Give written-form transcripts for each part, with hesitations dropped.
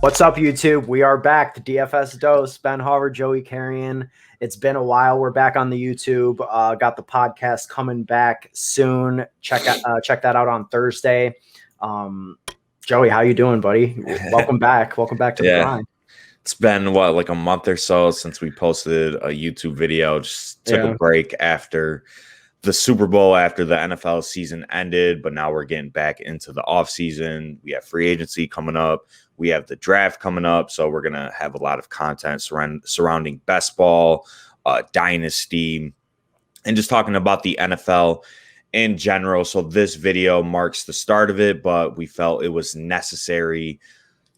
What's up, YouTube? We are back. The DFS Dose, Ben Harvard, Joey Carrion. It's been a while. We're back on the YouTube. Got the podcast coming back soon. Check that out on Thursday. Joey, how you doing, buddy? Welcome back. Welcome back to the grind. It's been like a month or so since we posted a YouTube video. Just took a break after the Super Bowl, after the NFL season ended, but now we're getting back into the off season. We have free agency coming up. We have the draft coming up, so we're going to have a lot of content surrounding best ball, dynasty, and just talking about the NFL in general. So this video marks the start of it, but we felt it was necessary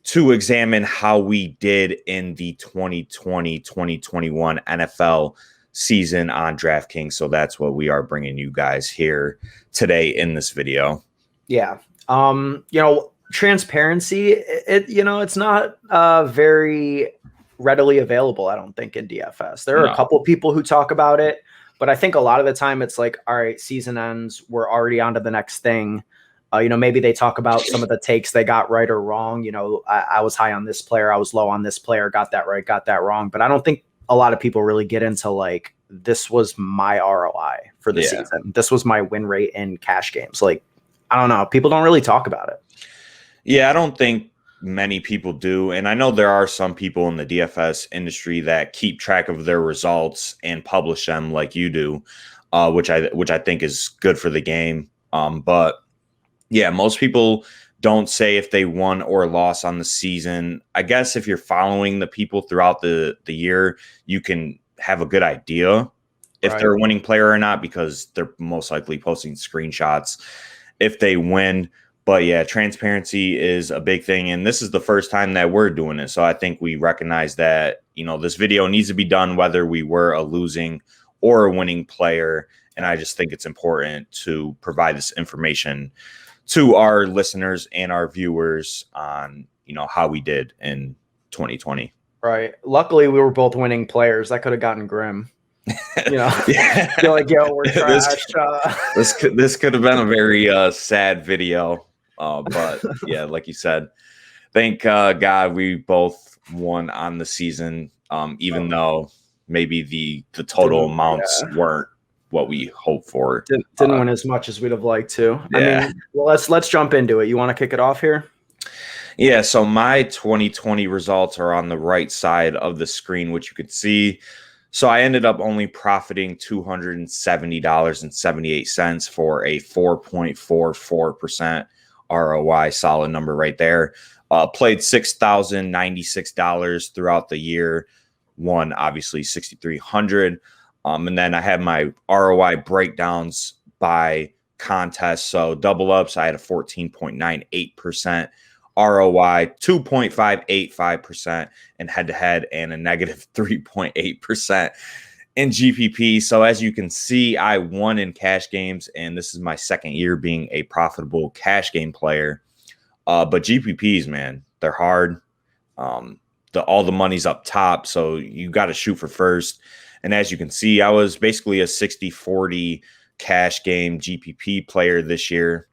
to examine how we did in the 2020-2021 NFL season on DraftKings. So that's what we are bringing you guys here today in this video. Yeah. Transparency, it's not very readily available, I don't think, in DFS. There are a couple people who talk about it, but I think a lot of the time it's like, all right, season ends, we're already on to the next thing. Maybe they talk about some of the takes they got right or wrong. I was high on this player, I was low on this player, got that right, got that wrong. But I don't think a lot of people really get into like, this was my ROI for the season. This was my win rate in cash games. Like, I don't know. People don't really talk about it. Yeah, I don't think many people do. And I know there are some people in the DFS industry that keep track of their results and publish them like you do, which I think is good for the game. But yeah, most people don't say if they won or lost on the season. I guess if you're following the people throughout the year, you can have a good idea if they're a winning player or not, because they're most likely posting screenshots if they win. But yeah, transparency is a big thing. And this is the first time that we're doing it. So I think we recognize that, this video needs to be done whether we were a losing or a winning player. And I just think it's important to provide this information to our listeners and our viewers on, how we did in 2020. Right. Luckily, we were both winning players. That could have gotten grim. You're like, yo, we're trash. This could have been a very sad video. But yeah, like you said, thank God we both won on the season, even though maybe the total amounts weren't what we hoped for. Didn't win as much as we'd have liked to. Yeah. I mean, well, let's jump into it. You want to kick it off here? Yeah, so my 2020 results are on the right side of the screen, which you could see. So I ended up only profiting $270.78 for a 4.44% ROI, solid number right there. Played $6,096 throughout the year, won obviously $6,300. And then I had my ROI breakdowns by contest. So double ups, I had a 14.98% ROI, 2.585% in head-to-head, and a negative 3.8% in GPP. So as you can see, I won in cash games, and this is my second year being a profitable cash game player. But GPPs, man, they're hard. All the money's up top, so you got to shoot for first. And as you can see, I was basically a 60-40 cash game GPP player this year.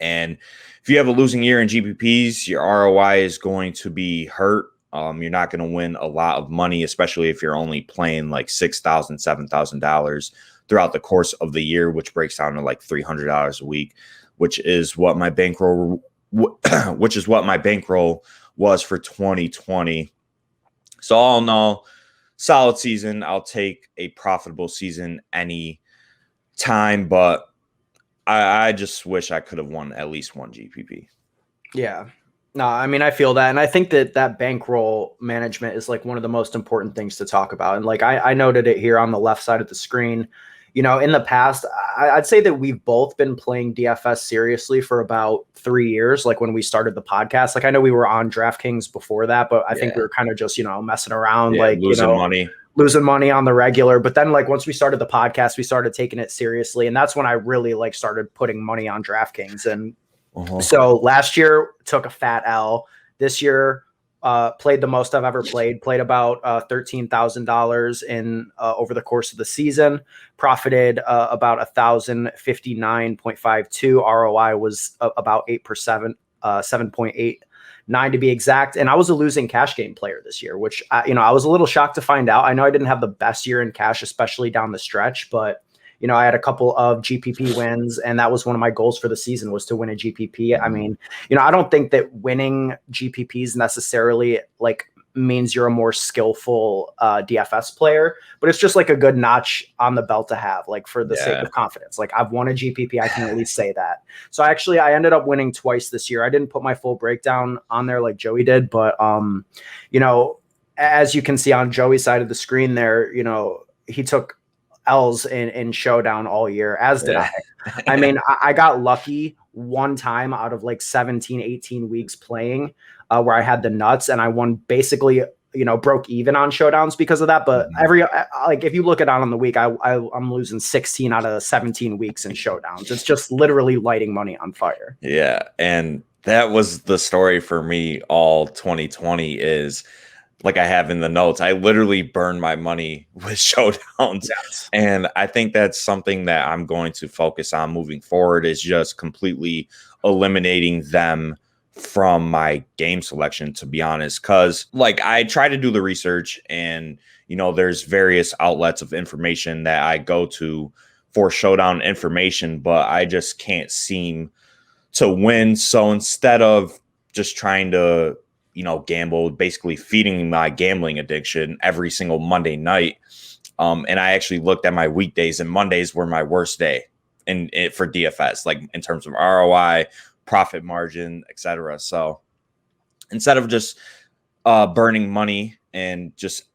And if you have a losing year in GPPs, your ROI is going to be hurt. You're not going to win a lot of money, especially if you're only playing like $6,000, $7,000 throughout the course of the year, which breaks down to like $300 a week, which is what my bankroll was for 2020. So all in all, solid season. I'll take a profitable season any time, but I just wish I could have won at least one GPP. Yeah. No, I mean, I feel that. And I think that bankroll management is like one of the most important things to talk about. And like I noted it here on the left side of the screen. In the past, I'd say that we've both been playing DFS seriously for about 3 years. Like when we started the podcast, like I know we were on DraftKings before that, but I think we were kind of just, messing around, like losing money on the regular. But then like once we started the podcast, we started taking it seriously. And that's when I really like started putting money on DraftKings. And so last year took a fat L. This year, played the most I've ever played about $13,000 in over the course of the season, profited about 1,059.52. ROI was about 8%, 7.8 9 to be exact. And I was a losing cash game player this year, which I was a little shocked to find out. I know I didn't have the best year in cash, especially down the stretch, but I had a couple of GPP wins, and that was one of my goals for the season, was to win a GPP. I mean, I don't think that winning GPPs necessarily like means you're a more skillful DFS player, but it's just like a good notch on the belt to have, like for the sake of confidence. Like, I've won a GPP, I can at least say that. So I ended up winning twice this year. I didn't put my full breakdown on there like Joey did, but as you can see on Joey's side of the screen there, he took L's in Showdown all year, as did I. I mean, I got lucky one time out of like 17, 18 weeks playing where I had the nuts, and I won basically, broke even on Showdowns because of that. But if you look at it on the week, I'm losing 16 out of 17 weeks in Showdowns. It's just literally lighting money on fire. Yeah. And that was the story for me all 2020 is, like I have in the notes, I literally burned my money with Showdowns. Yes. And I think that's something that I'm going to focus on moving forward, is just completely eliminating them from my game selection, to be honest. Because like, I try to do the research, and there's various outlets of information that I go to for Showdown information, but I just can't seem to win. So instead of just trying to gamble, basically feeding my gambling addiction every single Monday night. And I actually looked at my weekdays, and Mondays were my worst day for DFS, like in terms of ROI, profit margin, etc. So instead of just burning money and just,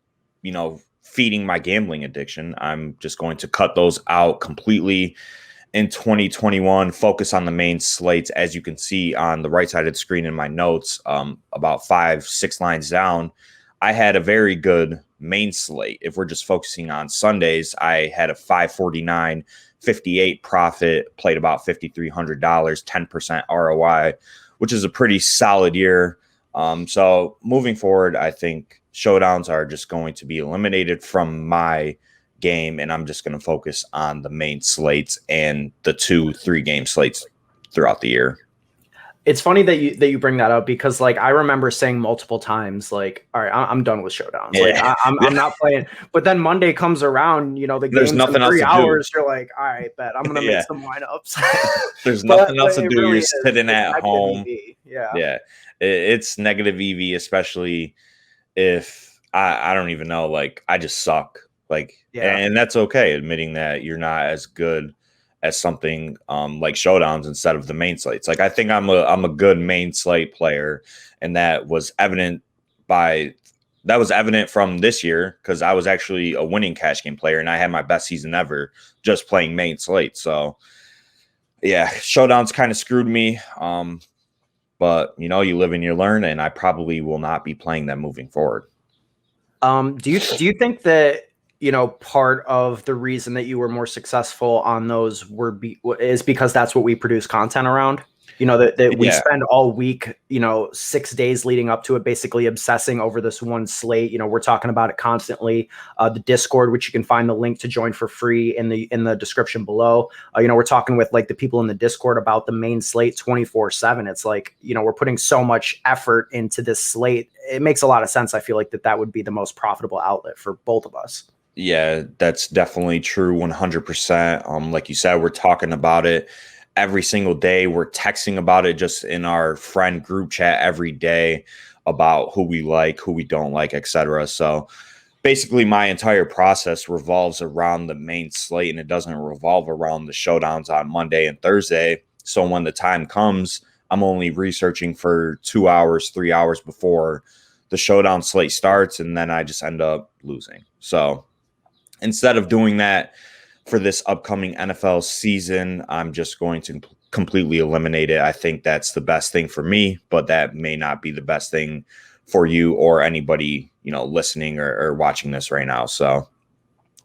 feeding my gambling addiction, I'm just going to cut those out completely in 2021, focus on the main slates. As you can see on the right side of the screen in my notes, about 5-6 lines down, I had a very good main slate. If we're just focusing on Sundays, I had a 549.58 profit, played about $5,300, 10% ROI, which is a pretty solid year. So moving forward, I think Showdowns are just going to be eliminated from my game, and I'm just going to focus on the main slates and the 2-3 game slates throughout the year. It's funny that you bring that up, because like I remember saying multiple times, like, all right, I'm done with Showdowns. Yeah. Like I'm not playing. But then Monday comes around, the game's nothing in 3 else to hours. do. You're like, all right, bet I'm gonna make some lineups. There's nothing else to do. Really You're sitting at home. EV. Yeah. Yeah. It's negative EV, especially if I don't even know, like I just suck. Like, and that's okay, admitting that you're not as good as something like Showdowns instead of the main slates. Like, I think I'm a good main slate player, and that was evident from this year, because I was actually a winning cash game player, and I had my best season ever just playing main slate. So yeah, Showdowns kind of screwed me. But you live and you learn, and I probably will not be playing them moving forward. Do you think that part of the reason that you were more successful on those is because that's what we produce content around? That we spend all week, 6 days leading up to it, basically obsessing over this one slate. We're talking about it constantly. The Discord, which you can find the link to join for free in the description below. We're talking with like the people in the Discord about the main slate 24/7. It's like, we're putting so much effort into this slate. It makes a lot of sense. I feel like that would be the most profitable outlet for both of us. Yeah, that's definitely true. 100%. Like you said, we're talking about it every single day. We're texting about it just in our friend group chat every day about who we like, who we don't like, etc. So basically my entire process revolves around the main slate, and it doesn't revolve around the Showdowns on Monday and Thursday. So when the time comes, I'm only researching for 2 hours, 3 hours before the Showdown slate starts, and then I just end up losing. So instead of doing that for this upcoming NFL season, I'm just going to completely eliminate it. I think that's the best thing for me, but that may not be the best thing for you or anybody, listening or watching this right now. So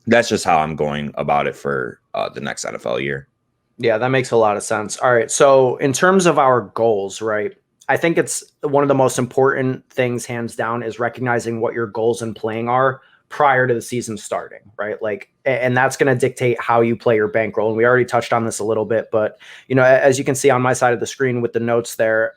that's just how I'm going about it for the next NFL year. Yeah, that makes a lot of sense. All right. So in terms of our goals, right, I think it's one of the most important things, hands down, is recognizing what your goals in playing are prior to the season starting, right? Like, and that's going to dictate how you play your bankroll. And we already touched on this a little bit, but as you can see on my side of the screen with the notes there,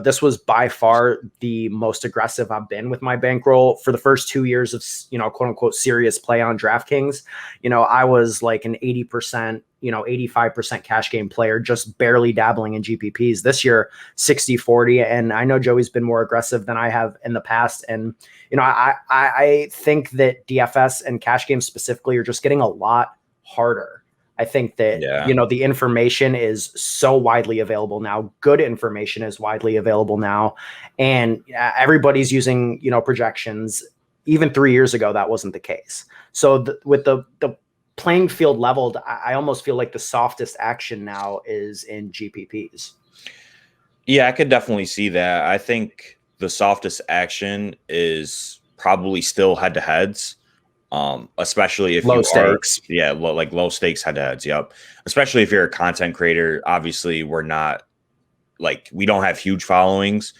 this was by far the most aggressive I've been with my bankroll for the first 2 years of quote unquote serious play on DraftKings. I was like an 80%, 85% cash game player, just barely dabbling in GPPs. This year, 60-40. And I know Joey's been more aggressive than I have in the past. And, I think that DFS and cash games specifically are just getting a lot harder. I think that, the information is so widely available now. Good information is widely available now. And everybody's using, projections. Even 3 years ago, that wasn't the case. So with the playing field leveled, I almost feel like the softest action now is in GPPs. Yeah, I could definitely see that. I think the softest action is probably still head-to-heads, especially if low stakes. Like low stakes head-to-heads. Yep. Especially if you're a content creator. Obviously, we don't have huge followings,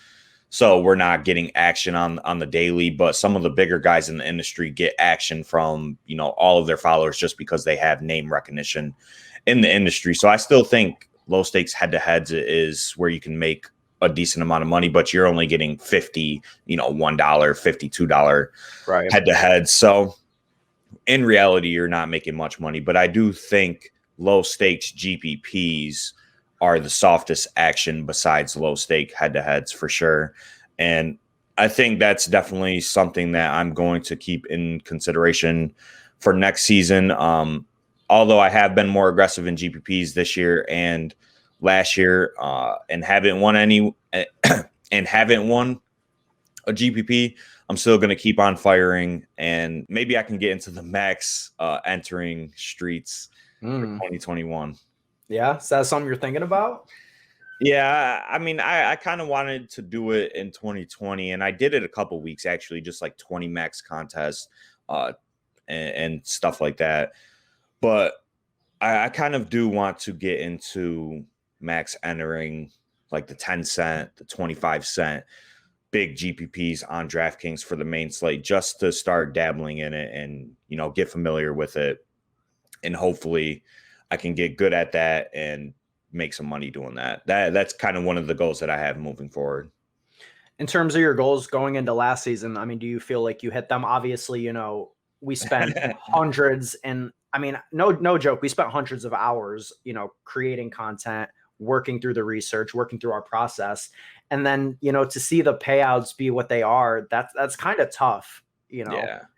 so we're not getting action on the daily. But some of the bigger guys in the industry get action from all of their followers just because they have name recognition in the industry. So I still think low stakes head-to-heads is where you can make a decent amount of money, but you're only getting $50, $1, $52 right head-to-head. So in reality, you're not making much money. But I do think low stakes GPPs are the softest action besides low stake head-to-heads for sure. And I think that's definitely something that I'm going to keep in consideration for next season. Although I have been more aggressive in GPPs this year and last year, and haven't won a GPP, I'm still going to keep on firing, and maybe I can get into the max entering streets for 2021. Yeah, is that something you're thinking about? Yeah, I mean, I kind of wanted to do it in 2020, and I did it a couple weeks actually, just like 20 max contests and stuff like that. But I kind of do want to get into max entering like the 10 cent, the 25 cent big GPPs on DraftKings for the main slate, just to start dabbling in it and, get familiar with it. And hopefully I can get good at that and make some money doing that. That's kind of one of the goals that I have moving forward. In terms of your goals going into last season, I mean, do you feel like you hit them? Obviously, we spent hundreds, and I mean, no joke, we spent hundreds of hours, creating content, working through the research, working through our process. And then, to see the payouts be what they are, that's kind of tough. You win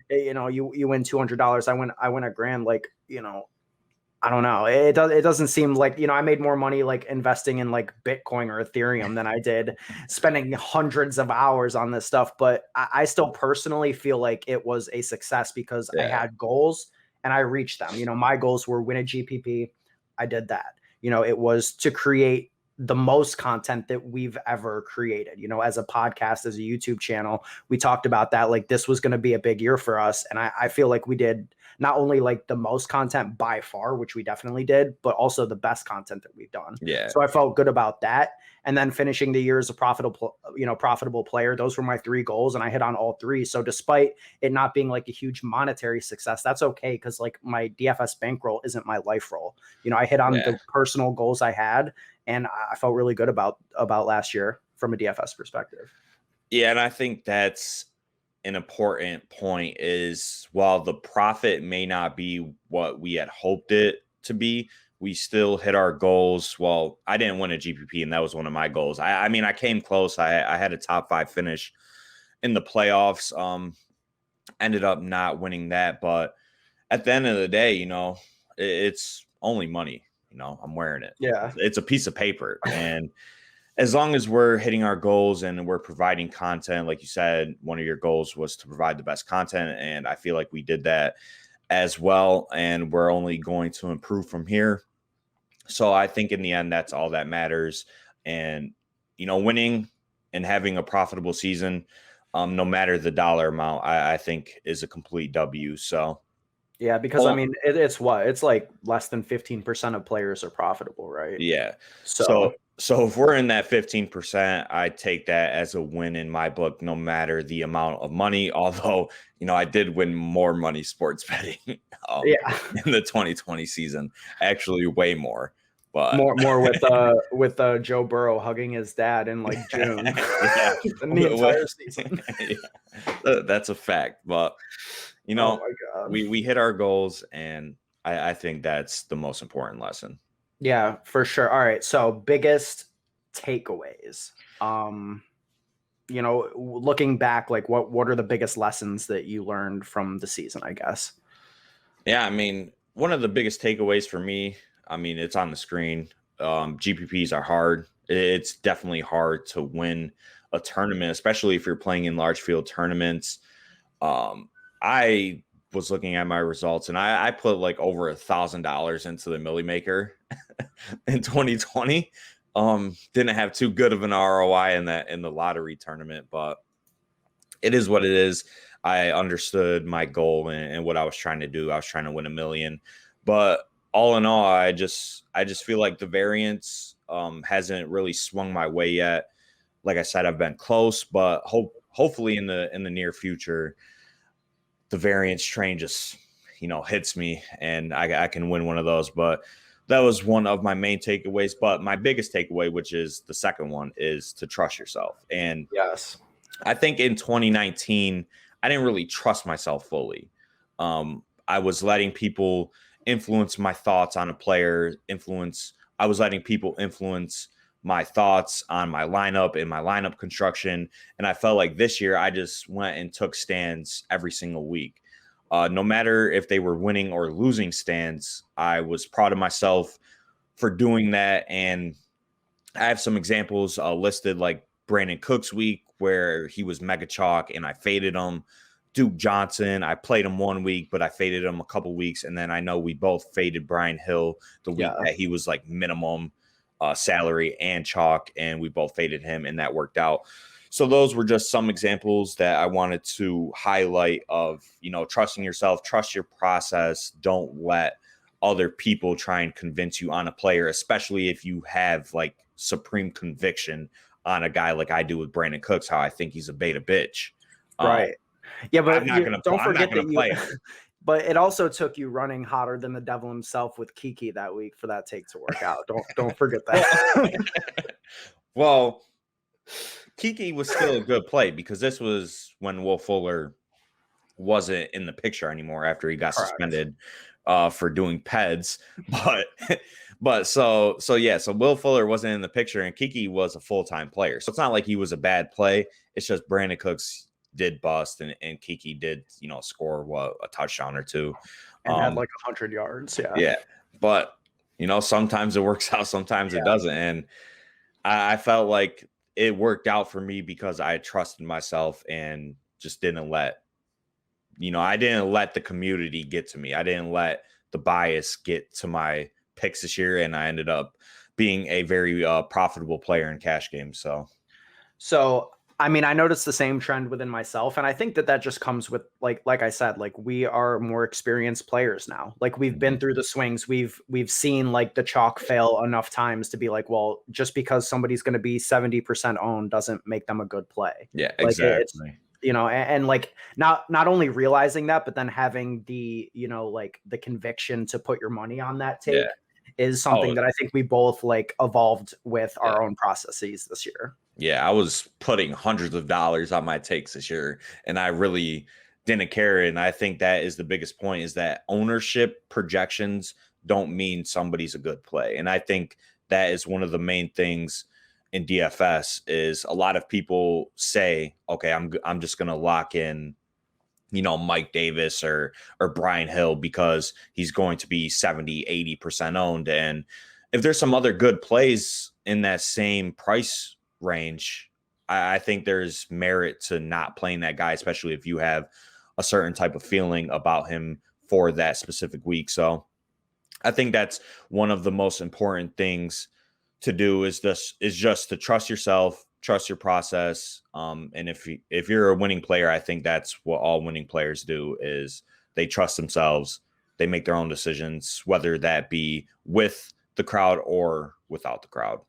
$200. I win $1,000, like, I don't know. It doesn't seem like, I made more money like investing in like Bitcoin or Ethereum than I did spending hundreds of hours on this stuff. But I still personally feel like it was a success because I had goals and I reached them. My goals were win a GPP. I did that. It was to create the most content that we've ever created, as a podcast, as a YouTube channel. We talked about that. Like, this was going to be a big year for us. And I feel like we did not only like the most content by far, which we definitely did, but also the best content that we've done. Yeah. So I felt good about that. And then finishing the year as a profitable player, those were my 3 goals, and I hit on all 3. So despite it not being like a huge monetary success, that's okay, because like my DFS bankroll isn't my life roll. I hit on the personal goals I had, and I felt really good about last year from a DFS perspective. Yeah, and I think that's an important point is while the profit may not be what we had hoped it to be, we still hit our goals. Well, I didn't win a GPP, and that was one of my goals. I mean, I came close. I had a top 5 finish in the playoffs. Ended up not winning that, but at the end of the day, it's only money. I'm wearing it. Yeah, it's a piece of paper, and as long as we're hitting our goals and we're providing content, like you said, one of your goals was to provide the best content, and I feel like we did that as well, and we're only going to improve from here. So I think in the end, that's all that matters. And, winning and having a profitable season, no matter the dollar amount, I think is a complete W. So, yeah, because I mean, it's like less than 15% of players are profitable, right? Yeah. So if we're in that 15%, I take that as a win in my book, no matter the amount of money. Although, I did win more money sports betting Yeah. in the 2020 season, actually way more. But More with Joe Burrow hugging his dad in like June. yeah, In the entire season. Yeah. That's a fact. But Oh my God. we hit our goals, and I think that's the most important lesson. Yeah, for sure. All right. So biggest takeaways. Looking back, like what are the biggest lessons that you learned from the season, I guess? Yeah, I mean, one of the biggest takeaways for me, it's on the screen. GPPs are hard. It's definitely hard to win a tournament, especially if you're playing in large field tournaments. I was looking at my results, and I put like over $1,000 into the Millie Maker in 2020. Didn't have too good of an ROI in the lottery tournament, but it is what it is. I understood my goal and what I was trying to do. I was trying to win $1 million, but all in all, I just feel like the variance hasn't really swung my way yet. Like I said, I've been close, but hopefully in the near future, the variance train just hits me and I can win one of those. But that was one of my main takeaways. But my biggest takeaway, which is the second one, is to trust yourself. And Yes, I think in 2019, I didn't really trust myself fully. I was letting people influence my thoughts on a player. I was letting people influence my thoughts on my lineup and my lineup construction. And I felt like this year I just went and took stands every single week. No matter if they were winning or losing stands, I was proud of myself for doing that. And I have some examples listed, like Brandon Cook's week where he was mega chalk and I faded him. Duke Johnson, I played him 1 week, but I faded him a couple weeks. And then I know we both faded Brian Hill the week that he was like minimum salary and chalk, and we both faded him, and that worked out. So those were just some examples that I wanted to highlight of, trusting yourself, trust your process. Don't let other people try and convince you on a player, especially if you have like supreme conviction on a guy like I do with Brandon Cooks, how I think he's a beta bitch. Right. Yeah, but don't forget that play. But it also took you running hotter than the devil himself with Kiki that week for that take to work out. Don't forget that. Well, Kiki was still a good play because this was when Will Fuller wasn't in the picture anymore after he got suspended for doing PEDs. But so Will Fuller wasn't in the picture and Kiki was a full-time player. So it's not like he was a bad play. It's just Brandon Cooks did bust and Kiki did, score a touchdown or two. And had like 100 yards. Yeah. Yeah. But, sometimes it works out, sometimes it doesn't. And I felt like it worked out for me because I trusted myself and just didn't let the community get to me. I didn't let the bias get to my picks this year. And I ended up being a very profitable player in cash games. So, I mean, I noticed the same trend within myself. And I think that just comes with like I said, like we are more experienced players now. Like we've been through the swings. We've seen like the chalk fail enough times to be like, well, just because somebody's going to be 70% owned doesn't make them a good play. Yeah, like exactly. And like not only realizing that, but then having the, like the conviction to put your money on that take is something that I think we both like evolved with our own processes this year. Yeah, I was putting hundreds of dollars on my takes this year, and I really didn't care. And I think that is the biggest point, is that ownership projections don't mean somebody's a good play. And I think that is one of the main things in DFS is a lot of people say, okay, I'm just going to lock in, Mike Davis or Brian Hill because he's going to be 70, 80% owned. And if there's some other good plays in that same price range, I think there's merit to not playing that guy, especially if you have a certain type of feeling about him for that specific week. So I think that's one of the most important things to do is just to trust yourself, trust your process. And if you're a winning player, I think that's what all winning players do is they trust themselves. They make their own decisions, whether that be with the crowd or without the crowd.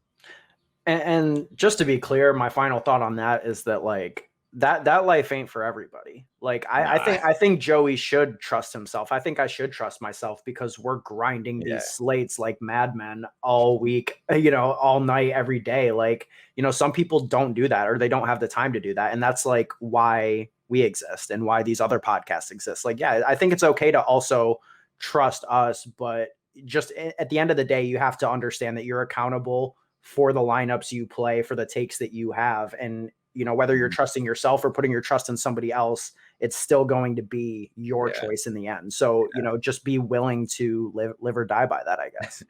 And just to be clear, my final thought on that is that like that life ain't for everybody. Like Nah. I think Joey should trust himself. I think I should trust myself because we're grinding Yeah. these slates like madmen all week, all night, every day. Like, some people don't do that or they don't have the time to do that. And that's like why we exist and why these other podcasts exist. Like, yeah, I think it's okay to also trust us, but just at the end of the day, you have to understand that you're accountable for the lineups you play, for the takes that you have. And, whether you're trusting yourself or putting your trust in somebody else, it's still going to be your Yeah. choice in the end. So, just be willing to live or die by that, I guess.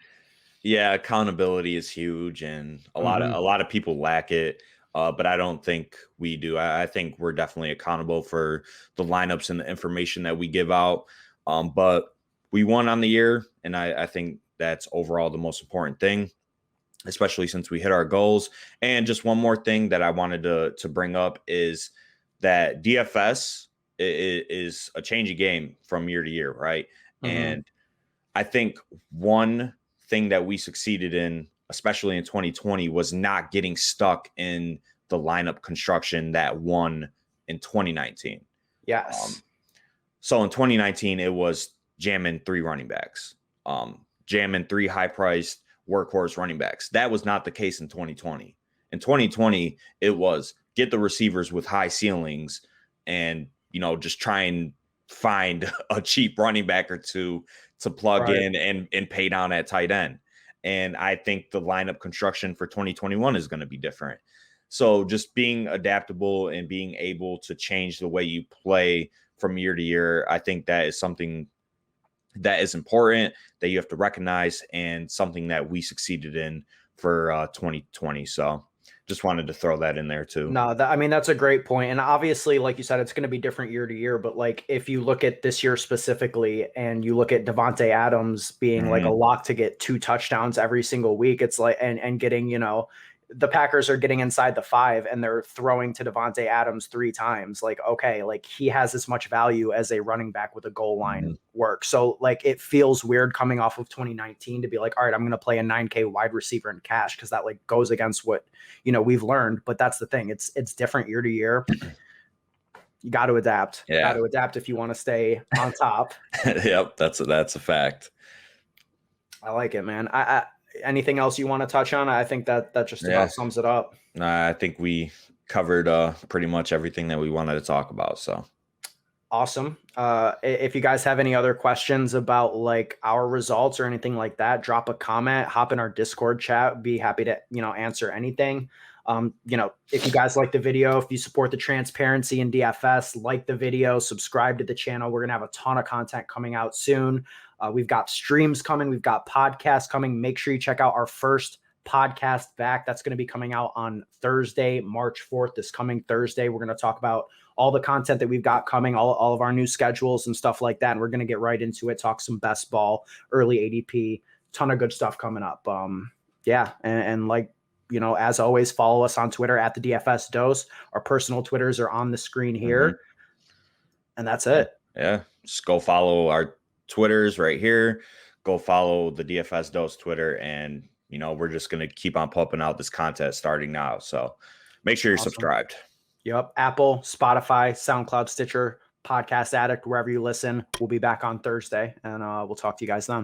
Yeah, accountability is huge, and a lot of people lack it. But I don't think we do. I think we're definitely accountable for the lineups and the information that we give out. But we won on the year, and I think that's overall the most important thing, especially since we hit our goals. And just one more thing that I wanted to bring up is that DFS is a changing game from year to year, right? And I think one thing that we succeeded in, especially in 2020, was not getting stuck in the lineup construction that won in 2019. Yes. So in 2019, it was jamming 3 running backs, jamming 3 high-priced workhorse running backs. That was not the case in 2020. In 2020, it was get the receivers with high ceilings and, just try and find a cheap running back or two to plug in and pay down at tight end. And I think the lineup construction for 2021 is going to be different. So just being adaptable and being able to change the way you play from year to year, I think that is something that is important that you have to recognize and something that we succeeded in for 2020. So just wanted to throw that in there too. No, I mean, that's a great point. And obviously, like you said, it's going to be different year to year. But like, if you look at this year specifically and you look at Devontae Adams being like a lock to get 2 touchdowns every single week, it's like, and getting, the Packers are getting inside the 5 and they're throwing to Devontae Adams 3 times. Like, okay, like he has as much value as a running back with a goal line work. So like, it feels weird coming off of 2019 to be like, all right, I'm going to play a 9K wide receiver in cash. Cause that like goes against what, we've learned, but that's the thing. It's different year to year. You got to adapt. Yeah. Got to adapt if you want to stay on top. Yep. That's a fact. I like it, man. Anything else you want to touch on? I think that just about sums it up. I think we covered pretty much everything that we wanted to talk about. So awesome. If you guys have any other questions about like our results or anything like that, drop a comment, hop in our Discord chat. Be happy to, answer anything. If you guys like the video, if you support the transparency in DFS, like the video, subscribe to the channel. We're going to have a ton of content coming out soon. We've got streams coming. We've got podcasts coming. Make sure you check out our first podcast back. That's going to be coming out on Thursday, March 4th, this coming Thursday. We're going to talk about all the content that we've got coming, all of our new schedules and stuff like that. And we're going to get right into it, talk some best ball, early ADP, ton of good stuff coming up. And like, as always, follow us on Twitter at the DFS Dose. Our personal Twitters are on the screen here. And that's it. Yeah. Just go follow our Twitters right here. Go follow the DFS Dose Twitter. And, we're just going to keep on pumping out this content starting now. So make sure you're subscribed. Yep. Apple, Spotify, SoundCloud, Stitcher, Podcast Addict, wherever you listen. We'll be back on Thursday and we'll talk to you guys then.